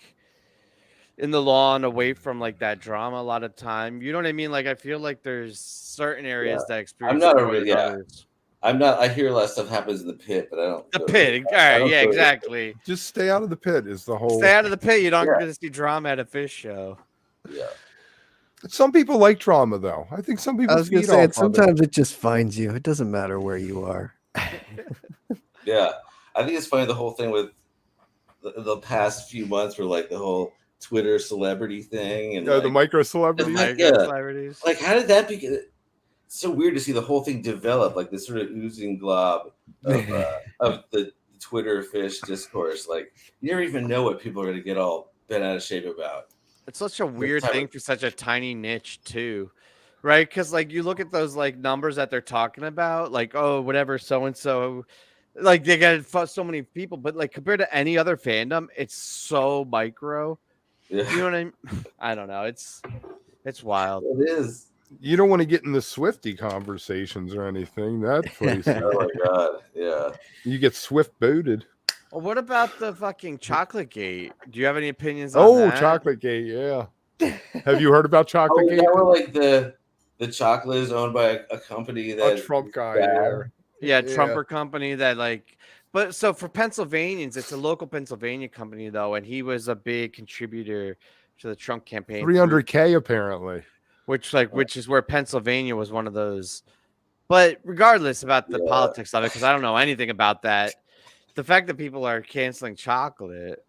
in the lawn, away from like that drama a lot of time. You know what I mean? Like I feel like there's certain areas that experience not it a more than yeah. others. I'm not. I hear a lot of stuff happens in the pit, but I don't. The go pit, all I right, don't yeah, go- exactly. Just stay out of the pit is the whole. Stay out of the pit. You don't Yeah. get to see drama at a Phish show. Yeah. Some people like drama, though. I think some people I was gonna feed say off it. of it. Sometimes it just finds you. It doesn't matter where you are. Yeah. I think it's funny the whole thing with the past few months were like the whole Twitter celebrity thing and The like, micro celebrities. Like, Micro yeah. celebrities. like how did that begin? It's so weird to see the whole thing develop, like this sort of oozing glob of the Twitter Phish discourse. Like you never even know what people are going to get all bent out of shape about. It's such a weird time- thing for such a tiny niche too, right? Because like you look at those like numbers that they're talking about, like oh whatever so and so, like they got so many people, but like compared to any other fandom, it's so micro. Yeah. You know what I mean? I don't know. It's wild. It is. You don't want to get in the Swifty conversations or anything. That place, Oh my god. Yeah. you get Swift booted. Well, what about the fucking Chocolate Gate? Do you have any opinions on Oh, that? Chocolate Gate, yeah. Have you heard about Oh, Chocolate is Gate? that where like the chocolate is owned by a company A that Trump guy bad? there. Yeah, Trumper company that like, but so for Pennsylvanians, it's a local Pennsylvania company though, and he was a big contributor to the Trump campaign. 300K apparently. which is where Pennsylvania was one of those. But regardless about the politics of it, because I don't know anything about that, the fact that people are canceling chocolate.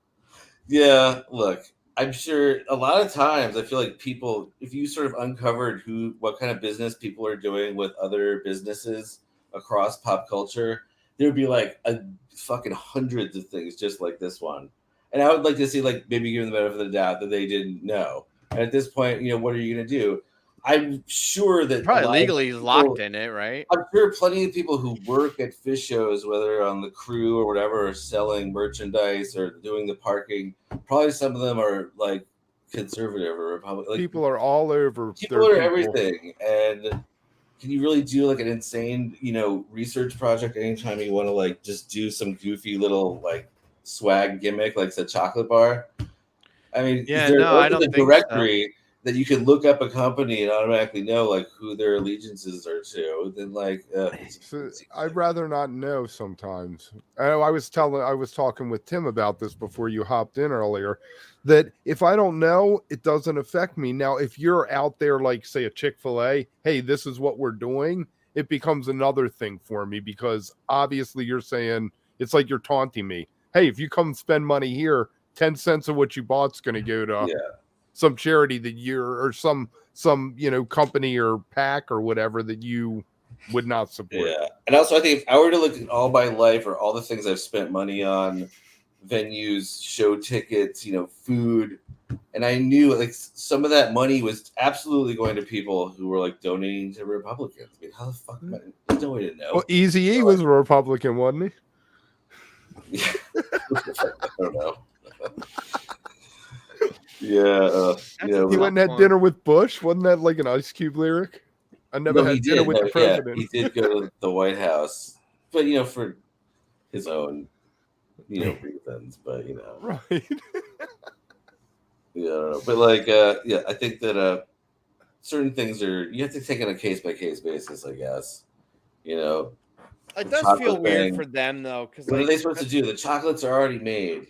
Yeah, look, I'm sure a lot of times I feel like people, if you sort of uncovered what kind of business people are doing with other businesses across pop culture, there would be like a fucking hundreds of things just like this one. And I would like to see like maybe give them the benefit of the doubt that they didn't know. And at this point, what are you going to do? I'm sure that Probably legally locked in it, right? I'm sure plenty of people who work at Phish shows, whether on the crew or whatever, are selling merchandise or doing the parking. Probably some of them are like conservative or Republican. Like, People are all over. people are everything. And can you really do like an insane, research project anytime you want to like just do some goofy little like swag gimmick like the chocolate bar? I mean, Yeah, no, I don't think directory that you can look up a company and automatically know like who their allegiances are to. Then like, I'd rather not know sometimes. I was talking with Tim about this before you hopped in earlier, that if I don't know, it doesn't affect me. Now, if you're out there, like say a Chick-fil-A, hey, this is what we're doing, it becomes another thing for me because obviously you're saying it's like you're taunting me. Hey, if you come spend money here, 10 cents of what you bought's going to go to some charity that or some company or pack or whatever that you would not support. Yeah. And also I think if I were to look at all my life or all the things I've spent money on, venues, show tickets, food, and I knew like some of that money was absolutely going to people who were like donating to Republicans. I mean, how the fuck am I? There's no way to know. Well, Eazy-E was a Republican, wasn't he? I don't know. Yeah, he went and had dinner with Bush. Wasn't that like an Ice Cube lyric? I never had dinner with the president. He did go to the White House, but for his own, reasons. But right. Yeah, but like, I think that certain things you have to take on a case by case basis, I guess. It does feel weird for them though, because what are they supposed to do? The chocolates are already made,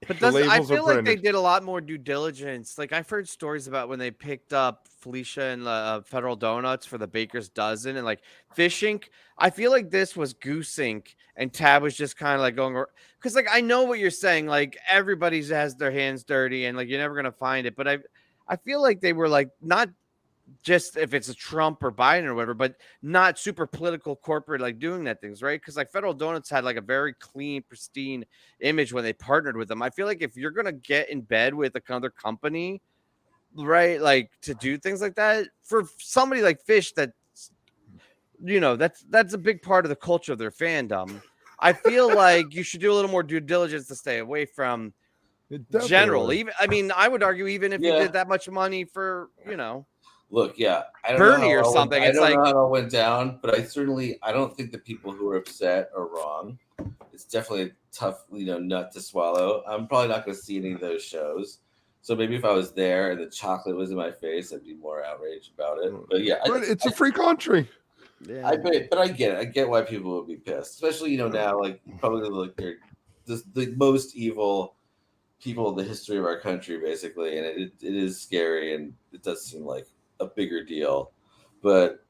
But I feel like they did a lot more due diligence. Like I've heard stories about when they picked up Felicia and Federal Donuts for the Baker's Dozen and like Phish Inc. I feel like this was Goose Inc. and Tab was just kind of like going, because like I know what you're saying. Like everybody has their hands dirty and like you're never gonna find it. But I feel like they were like not just if it's a Trump or Biden or whatever, but not super political corporate like doing that things, right? Because like Federal Donuts had like a very clean, pristine image when they partnered with them. I feel like if you're gonna get in bed with another company, right, like to do things like that for somebody like Phish, that's a big part of the culture of their fandom. I feel like you should do a little more due diligence to stay away from general. Even I mean, I would argue even if you did that much money for Look, I don't Bernie know or something. I don't know how it all went down, but I don't think the people who are upset are wrong. It's definitely a tough, nut to swallow. I'm probably not going to see any of those shows. So maybe if I was there and the chocolate was in my face, I'd be more outraged about it. But yeah, But it's a free country. Yeah. but I get it. I get why people would be pissed, especially now, like probably like they're the most evil people in the history of our country, basically, and it is scary, and it does seem like a bigger deal. But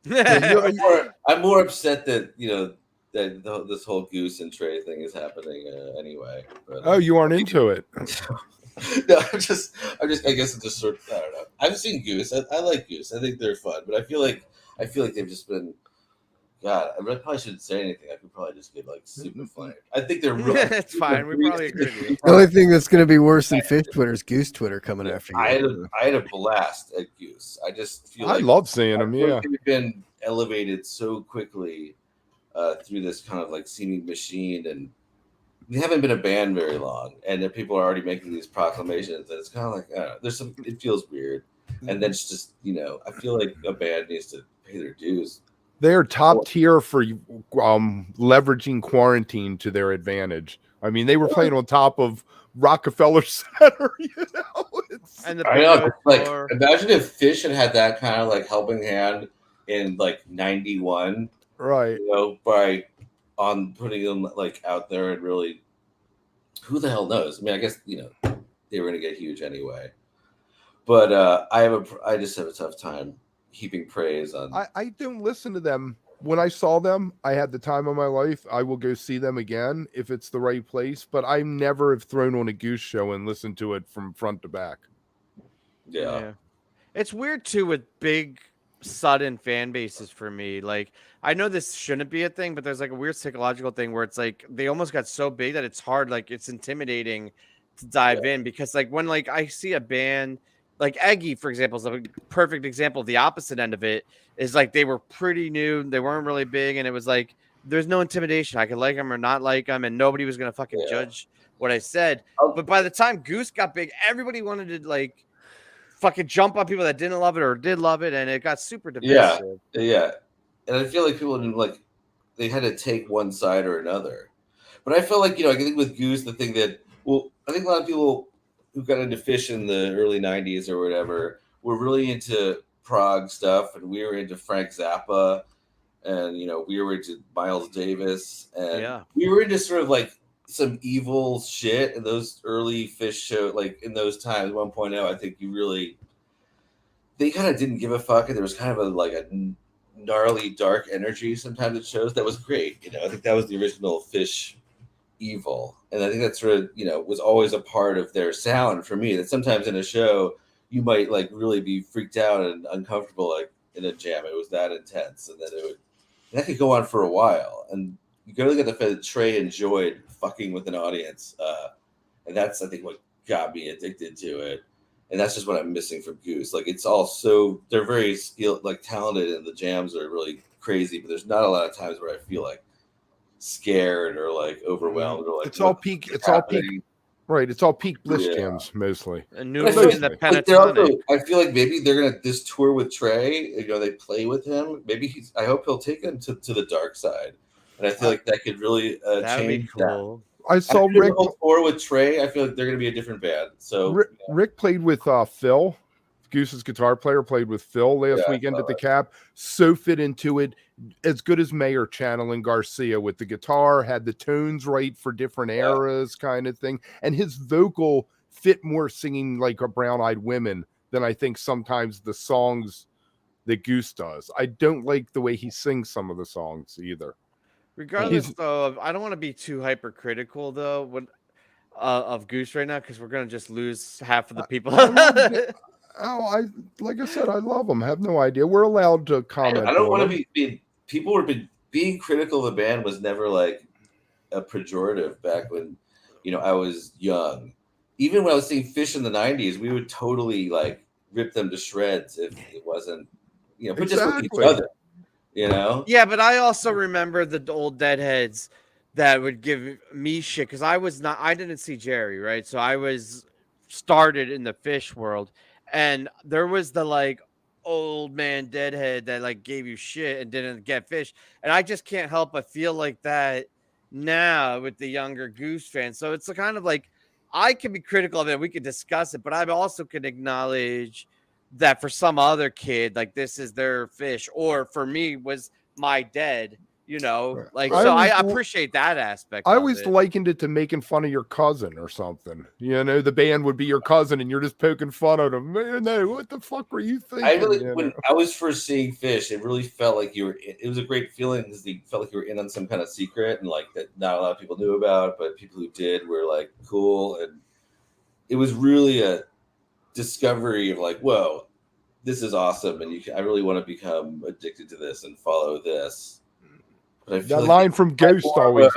I'm more upset that this whole Goose and Trey thing is happening anyway. But, you aren't into it. no, I guess it's just sort of, I don't know. I've seen Goose. I like Goose. I think they're fun, but I feel like they've just been. God, I probably shouldn't say anything. I could probably just get like super flamed. I think they're really. It's fine. We probably agree with you. The only thing that's going to be worse than Phish Twitter is Goose Twitter coming after you. I had a blast at Goose. I just feel I like love seeing them. Yeah, they've been elevated so quickly through this kind of like seeming machine, and they haven't been a band very long, and then people are already making these proclamations, and it's kind of like there's some. It feels weird, and then it's just I feel like a band needs to pay their dues. they are top tier for leveraging quarantine to their advantage. I mean, they were playing on top of Rockefeller Center. And I know, like imagine if Phish had that kind of like helping hand in like '91, right? By putting them like out there and really, who the hell knows? I mean, I guess they were gonna get huge anyway, but I just have a tough time heaping praise on. I don't listen to them. When I saw them, I had the time of my life. I will go see them again if it's the right place, but I never have thrown on a Goose show and listened to it from front to back. Yeah. It's weird too with big sudden fan bases for me. Like, I know this shouldn't be a thing, but there's like a weird psychological thing where it's like they almost got so big that it's hard, like it's intimidating to dive in, because like when like I see a band like Eggy, for example, is a perfect example. The opposite end of it is like they were pretty new, they weren't really big, and it was like there's no intimidation. I could like them or not like them, and nobody was gonna fucking judge what I said. But by the time Goose got big, everybody wanted to like fucking jump on people that didn't love it or did love it, and it got super divisive. Yeah. And I feel like people didn't like they had to take one side or another. But I feel like I think with Goose, the thing that I think a lot of people who got into Phish in the early '90s or whatever were really into prog stuff, and we were into Frank Zappa, and we were into Miles Davis, and we were into sort of like some evil shit in those early Phish shows, like in those times. 1.0, I think they kind of didn't give a fuck, and there was kind of a gnarly dark energy sometimes at shows that was great. I think that was the original Phish evil, and I think that sort of was always a part of their sound for me, that sometimes in a show you might like really be freaked out and uncomfortable, like in a jam. It was that intense, and then that could go on for a while, and you gotta look at the fact that Trey enjoyed fucking with an audience, and that's I think what got me addicted to it, and that's just what I'm missing from Goose. Like it's all so they're very skilled, like talented, and the jams are really crazy, but there's not a lot of times where I feel like scared or like overwhelmed or like it's all peak right, it's all peak Bliss jams mostly. And new in the pentatonic. I feel like maybe they're gonna this tour with Trey, they play with him, maybe I hope he'll take him to the dark side, and I feel like that could really change cool. I saw Rick tour with Trey. I feel like they're gonna be a different band. So Rick played with Phil. Goose's guitar player played with Phil last weekend at the Cap. So fit into it, as good as Mayer channeling Garcia with the guitar, had the tones right for different eras, kind of thing. And his vocal fit more singing like a Brown-Eyed Women than I think sometimes the songs that Goose does. I don't like the way he sings some of the songs either. Regardless, though, I don't want to be too hypercritical though of Goose right now, because we're gonna just lose half of the people. Like I said, I love them. I have no idea. We're allowed to comment. I don't want to be people were being critical of the band was never like a pejorative back when I was young. Even when I was seeing Phish in the '90s, we would totally like rip them to shreds if it wasn't but just with each other. Yeah, but I also remember the old deadheads that would give me shit because I didn't see Jerry, right? So I was started in the Phish world. And there was the like old man deadhead that like gave you shit and didn't get Phish. And I just can't help but feel like that now with the younger Goose fans. So it's kind of like I can be critical of it. We could discuss it, but I also can acknowledge that for some other kid, like this is their Phish, or for me was my dead. Like I so. always I appreciate that aspect. I of always it. likened it to making fun of your cousin or something. The band would be your cousin, and you're just poking fun at them. Man, no, what the fuck were you thinking? I really, when I was first seeing Phish, it really felt like you were. It was a great feeling because you felt like you were in on some kind of secret, and like that not a lot of people knew about, but people who did were like cool, and it was really a discovery of like, whoa, this is awesome, and I really want to become addicted to this and follow this. But I feel that like line from Ghost always.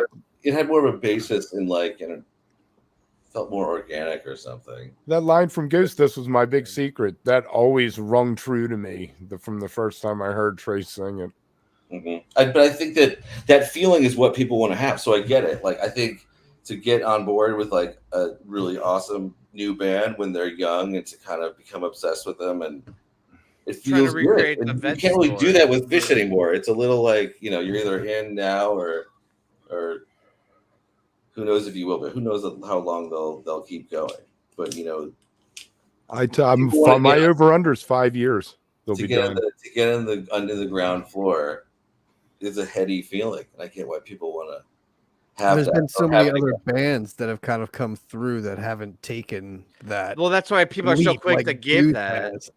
It had more of a basis in like, felt more organic or something. That line from Ghost, "This was my big secret," that always rung true to me from the first time I heard Trace sing it. Mm-hmm. But I think that feeling is what people want to have. So I get it. Like, I think to get on board with like a really awesome new band when they're young and to kind of become obsessed with them, and it feels good. And you can't really do that with Phish anymore. It's a little like, you're either in now or who knows if you will, but who knows how long they'll keep going. But my over-under is 5 years. They'll be done. To get in the under the ground floor is a heady feeling, and I get why people want to have. There's been so many other bands that have kind of come through that haven't taken that. Well, that's why people are so quick to give that.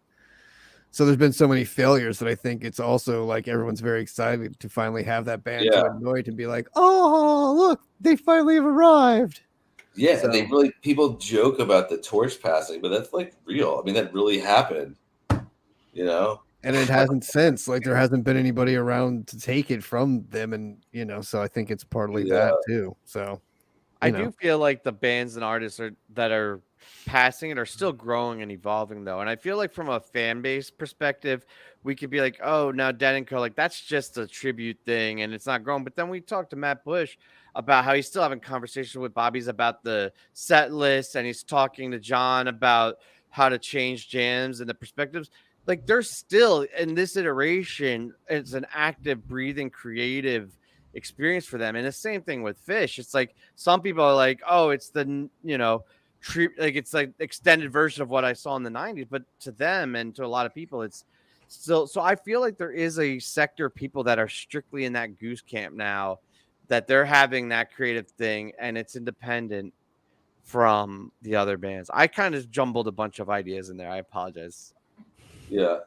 So there's been so many failures that I think it's also like everyone's very excited to finally have that band to annoy to be like, oh, look, they finally have arrived. Yeah, so, people joke about the torch passing, but that's like real. I mean, that really happened, And it hasn't since. Like, there hasn't been anybody around to take it from them, and so I think it's partly that too. So I do feel like the bands and artists that are passing it are still growing and evolving, though. And I feel like from a fan base perspective, we could be like, oh, now Dead & Co, like that's just a tribute thing and it's not growing. But then we talked to Matt Bush about how he's still having conversations with Bobby's about the set list, and he's talking to John about how to change jams and the perspectives. Like, they're still in this iteration. It's an active, breathing, creative experience for them. And the same thing with Phish. It's like some people are like, oh, it's the it's like extended version of what I saw in the 90s, but to them and to a lot of people it's still. So I feel like there is a sector of people that are strictly in that Goose camp now, that they're having that creative thing and it's independent from the other bands. I kind of jumbled a bunch of ideas in there. I apologize. Yeah,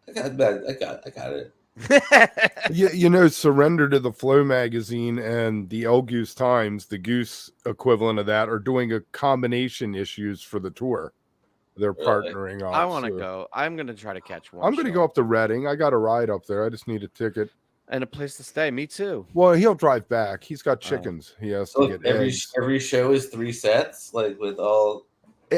I got it. Surrender to the Flow magazine and the El Goose Times, the Goose equivalent of that, are doing a combination issues for the tour. They're partnering up. I want to go. I'm going to try to catch one. I'm going to go up to Reading. I got a ride up there. I just need a ticket and a place to stay. Me too. Well, he'll drive back. He's got chickens. He has to get every show is 3 sets, like with all.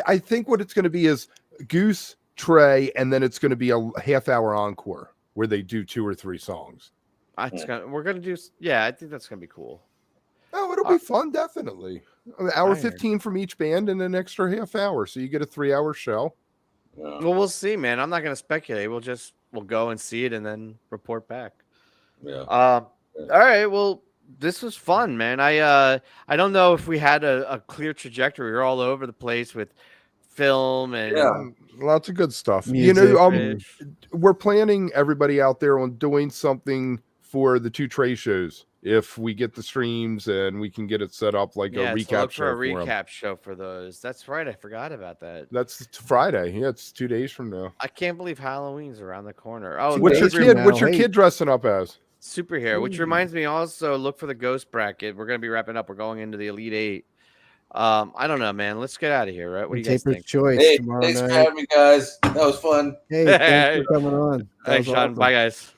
I think what it's going to be is Goose, Trey, and then it's going to be a half-hour encore where they do 2 or 3 songs. We're going to do. Yeah, I think that's going to be cool. Oh, it'll be fun, definitely. An hour 15 from each band and an extra half hour, so you get a 3-hour show. Well, we'll see, man. I'm not going to speculate. We'll go and see it and then report back. Yeah. All right. Well, this was fun, man. I don't know if we had a clear trajectory. We're all over the place with film and lots of good stuff. Music, we're planning, everybody out there, on doing something for the 2 Trey shows. If we get the streams and we can get it set up like a recap show. For a recap show for those. That's right. I forgot about that. That's Friday. Yeah, it's 2 days from now. I can't believe Halloween's around the corner. Oh, what's your kid dressing up as? Superhero, which reminds me also, look for the ghost bracket. We're going to be wrapping up. We're going into the Elite 8. I don't know, man. Let's get out of here, right? What do you guys think? Choice hey, thanks for having me, guys. That was fun. Hey, thanks for coming on. Thanks, Sean. Awesome. Bye, guys.